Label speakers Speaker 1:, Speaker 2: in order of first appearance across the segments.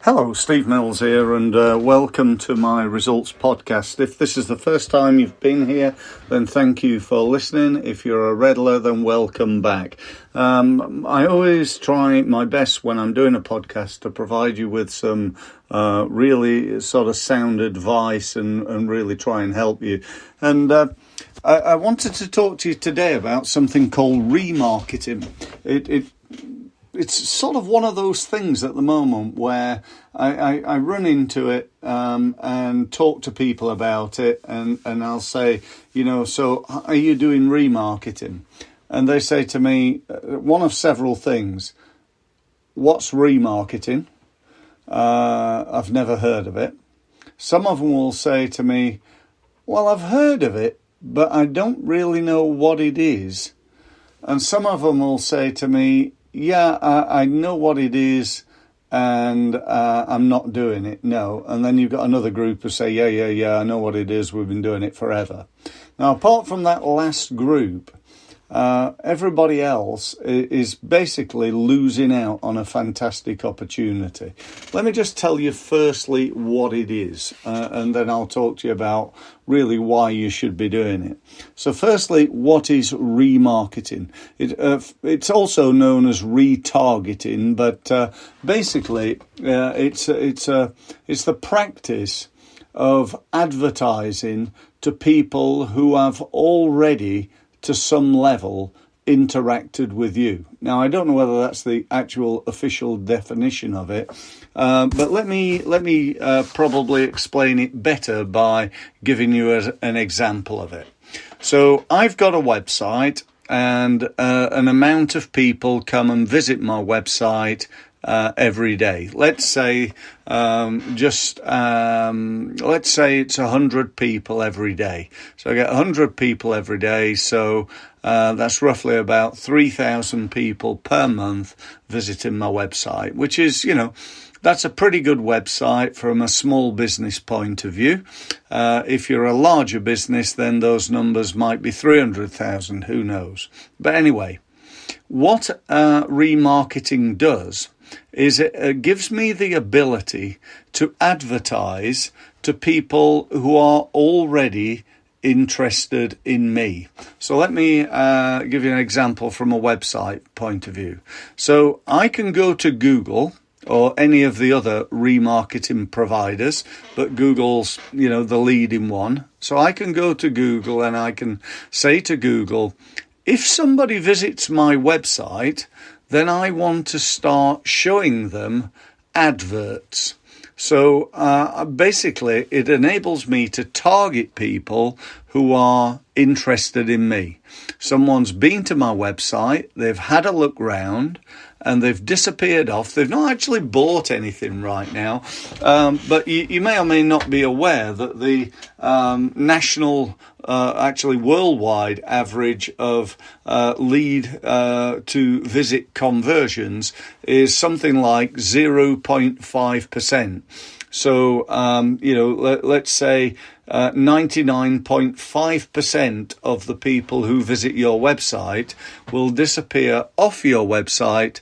Speaker 1: Hello, Steve Mills here, and welcome to my results podcast. If this is the first time you've been here, then thank you for listening. If you're a regular, then welcome back. I always try my best when I'm doing a podcast to provide you with some really sort of sound advice and really try and help you. And I wanted to talk to you today about something called remarketing. It's sort of one of those things at the moment where I run into it and talk to people about it, and I'll say, so are you doing remarketing? And they say to me, one of several things. What's remarketing? I've never heard of it. Some of them will say to me, well, I've heard of it, but I don't really know what it is. And some of them will say to me, yeah, I know what it is, and I'm not doing it, no. And then you've got another group who say, yeah, I know what it is, we've been doing it forever. Now, apart from that last group, everybody else is basically losing out on a fantastic opportunity. Let me just tell you firstly what it is, and then I'll talk to you about really why you should be doing it. So firstly, what is remarketing? It's also known as retargeting, but basically it's the practice of advertising to people who have already to some level interacted with you. Now, I don't know whether that's the actual official definition of it, but let me probably explain it better by giving you an example of it. So I've got a website, and an amount of people come and visit my website every day. Let's say let's say it's 100 people every day. So I get 100 people every day. So that's roughly about 3,000 people per month visiting my website, which is, that's a pretty good website from a small business point of view. If you're a larger business, then those numbers might be 300,000, who knows. But anyway, what remarketing does is it gives me the ability to advertise to people who are already interested in me. So let me give you an example from a website point of view. So I can go to Google or any of the other remarketing providers, but Google's, the leading one. So I can go to Google and I can say to Google, if somebody visits my website, then I want to start showing them adverts. So basically, it enables me to target people who are interested in me. Someone's been to my website, they've had a look round, and they've disappeared off. They've not actually bought anything right now, but you may or may not be aware that the national, actually worldwide average of lead to visit conversions is something like 0.5%. So, let's say 99.5% of the people who visit your website will disappear off your website,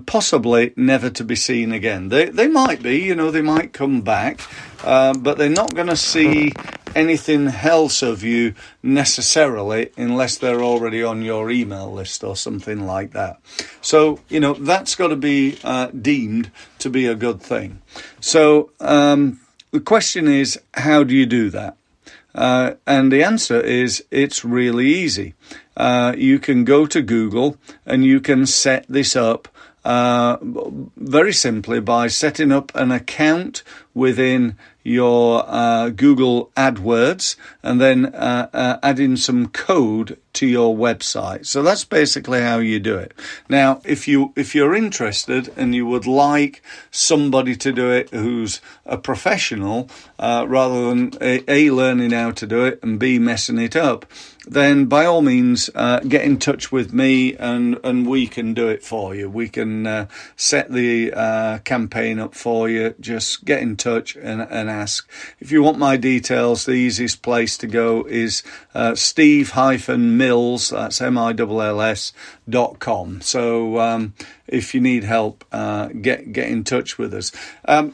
Speaker 1: possibly never to be seen again. They might be, they might come back, but they're not going to see anything else of you necessarily unless they're already on your email list or something like that. So, that's got to be deemed to be a good thing. So the question is, how do you do that? And the answer is, it's really easy. You can go to Google and you can set this up very simply by setting up an account within your Google AdWords and then adding some code to your website. So that's basically how you do it. Now, if you're interested and you would like somebody to do it who's a professional, rather than A, learning how to do it, and B, messing it up, then by all means get in touch with me and we can do it for you. We can set the campaign up for you. Just get in touch and ask. If you want my details, the easiest place to go is steve-mills, that's mills.com. So if you need help, get in touch with us.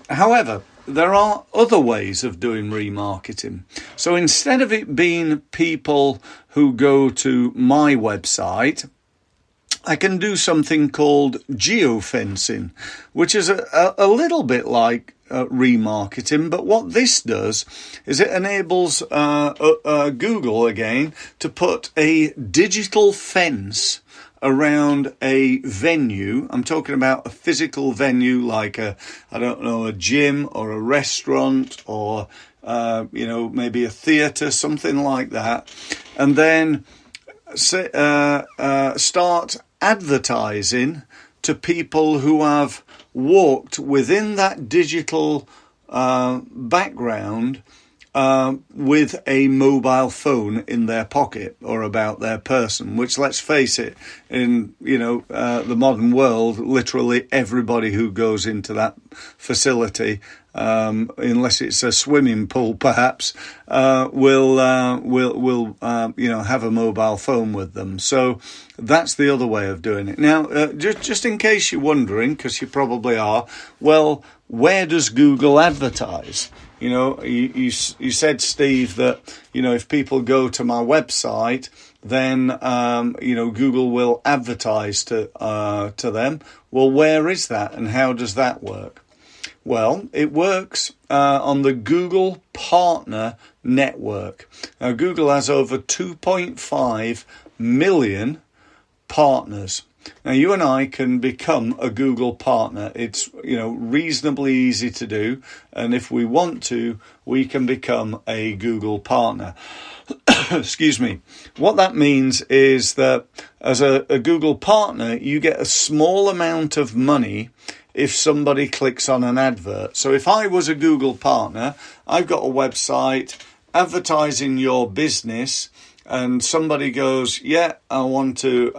Speaker 1: However, there are other ways of doing remarketing. So instead of it being people who go to my website, I can do something called geofencing, which is a little bit like remarketing. But what this does is it enables Google, again, to put a digital fence around a venue. I'm talking about a physical venue like a gym or a restaurant or, maybe a theatre, something like that. And then start advertising to people who have walked within that digital background with a mobile phone in their pocket or about their person, which, let's face it, in the modern world, literally everybody who goes into that facility, unless it's a swimming pool perhaps, will have a mobile phone with them. So that's the other way of doing it. Now, just in case you're wondering, because you probably are, well, where does Google advertise? You said, Steve, that, if people go to my website, then, Google will advertise to them. Well, where is that and how does that work? Well, it works on the Google Partner Network. Now, Google has over 2.5 million partners. Now, you and I can become a Google partner. It's, reasonably easy to do. And if we want to, we can become a Google partner. Excuse me. What that means is that as a Google partner, you get a small amount of money if somebody clicks on an advert. So if I was a Google partner, I've got a website advertising your business, and somebody goes, yeah, I want to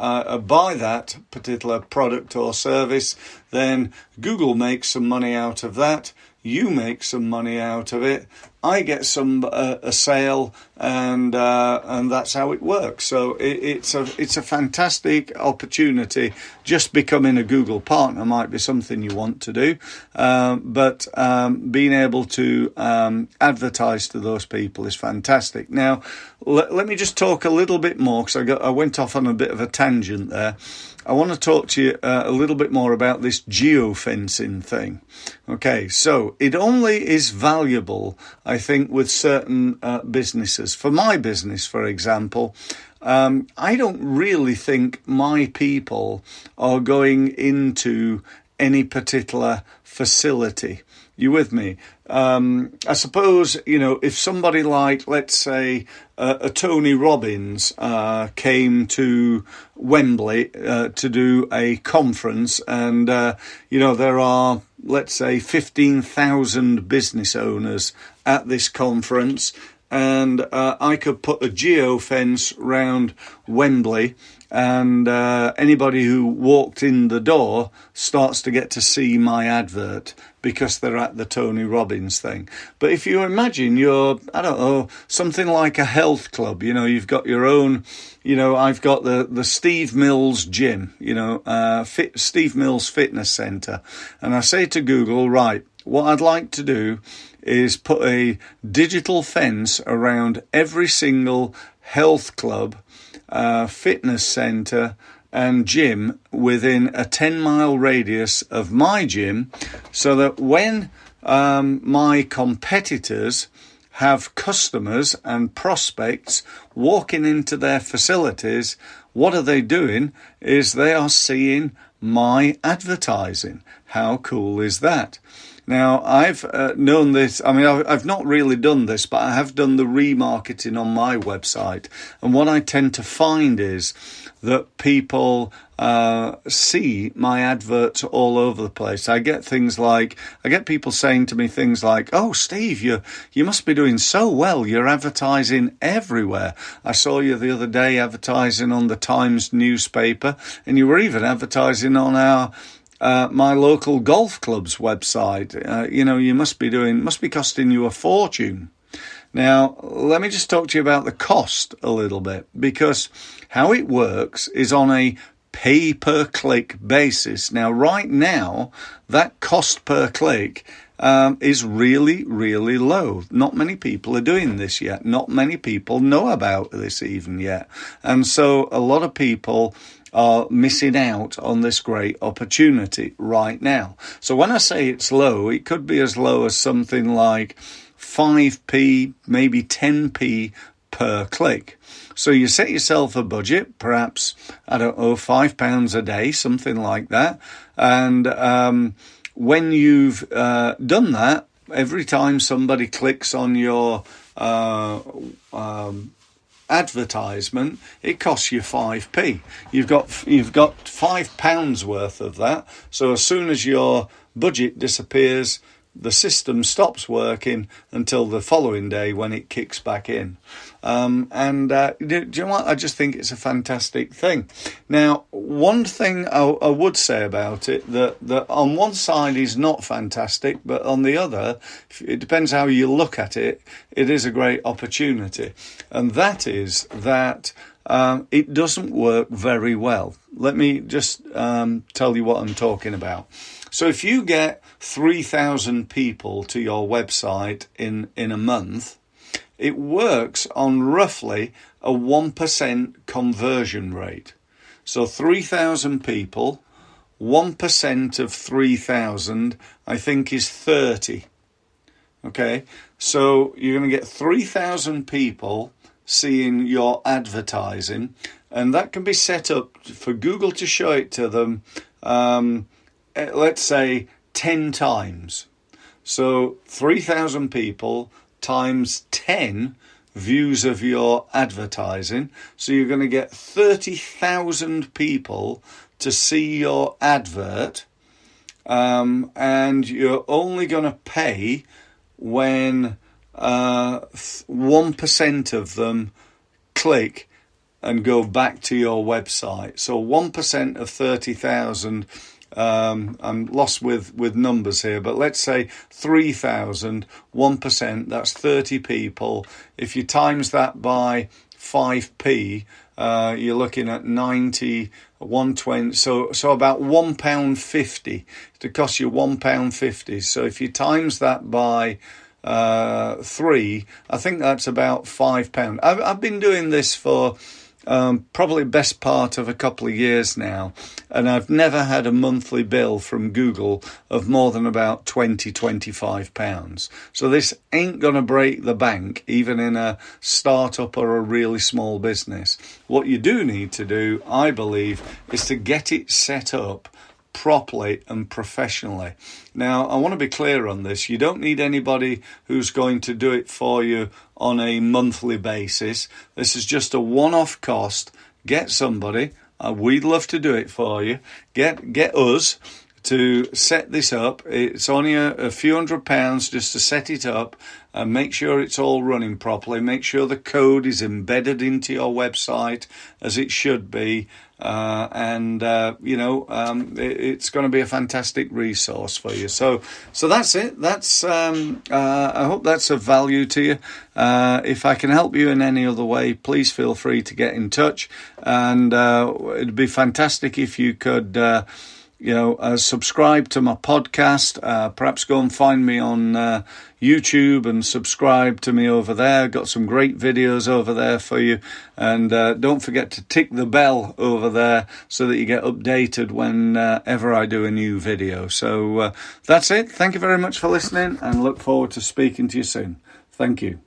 Speaker 1: buy that particular product or service, then Google makes some money out of that. You make some money out of it. I get a sale, and that's how it works. So it's a fantastic opportunity. Just becoming a Google partner might be something you want to do, but being able to advertise to those people is fantastic. Now, let me just talk a little bit more, because I went off on a bit of a tangent there. I want to talk to you a little bit more about this geofencing thing. Okay, so it only is valuable, I think, with certain businesses. For my business, for example, I don't really think my people are going into any particular facility. You with me? I suppose, if somebody like, let's say, a Tony Robbins came to Wembley to do a conference, and, there are, let's say, 15,000 business owners at this conference, and I could put a geofence round Wembley, and anybody who walked in the door starts to get to see my advert because they're at the Tony Robbins thing. But if you imagine you're, something like a health club, you've got your own, I've got the Steve Mills gym, Steve Mills Fitness Centre. And I say to Google, right, what I'd like to do is put a digital fence around every single health club, fitness centre and gym within a 10-mile radius of my gym, so that when my competitors have customers and prospects walking into their facilities, what are they doing is they are seeing my advertising. How cool is that? Now, I've known this, I've not really done this, but I have done the remarketing on my website. And what I tend to find is that people see my adverts all over the place. I get people saying to me things like, oh, Steve, you must be doing so well. You're advertising everywhere. I saw you the other day advertising on the Times newspaper, and you were even advertising on our my local golf club's website. You must be costing you a fortune. Now, let me just talk to you about the cost a little bit, because how it works is on a pay-per-click basis. Now, right now, that cost per click is really, really low. Not many people are doing this yet. Not many people know about this even yet. And so a lot of people are missing out on this great opportunity right now. So when I say it's low, it could be as low as something like 5p, maybe 10p per click. So you set yourself a budget, perhaps, I don't know, £5 a day, something like that. And when you've done that, every time somebody clicks on your advertisement, it costs you 5p. You've got £5 worth of that. So as soon as your budget disappears, the system stops working until the following day when it kicks back in. Do you know what? I just think it's a fantastic thing. Now, one thing I would say about it, that on one side is not fantastic, but on the other, it depends how you look at it, it is a great opportunity. And that is that it doesn't work very well. Let me just tell you what I'm talking about. So if you get 3,000 people to your website in a month, it works on roughly a 1% conversion rate. So 3,000 people, 1% of 3,000, I think, is 30. Okay, so you're going to get 3,000 people seeing your advertising, and that can be set up for Google to show it to them, let's say 10 times. So 3,000 people times 10 views of your advertising. So you're going to get 30,000 people to see your advert, and you're only going to pay when 1% of them click and go back to your website. So 1% of 30,000, I'm lost with numbers here, but let's say 3,000, 1%, that's 30 people. If you times that by 5p, you're looking at 90, 120, so about £1.50 to cost you £1.50. So if you times that by 3, I think that's about £5. I've been doing this for probably best part of a couple of years now, and I've never had a monthly bill from Google of more than about £25. So this ain't going to break the bank, even in a startup or a really small business. What you do need to do, I believe, is to get it set up properly and professionally. Now, I want to be clear on this. You don't need anybody who's going to do it for you on a monthly basis. This is just a one-off cost. Get somebody. We'd love to do it for you. Get us to set this up. It's only a few £100 just to set it up and make sure it's all running properly. Make sure the code is embedded into your website as it should be. It's going to be a fantastic resource for you. So that's it. That's I hope that's of value to you. If I can help you in any other way, please feel free to get in touch. And it'd be fantastic if you could subscribe to my podcast. Perhaps go and find me on YouTube and subscribe to me over there. Got some great videos over there for you. And don't forget to tick the bell over there so that you get updated whenever I do a new video. So that's it. Thank you very much for listening, and look forward to speaking to you soon. Thank you.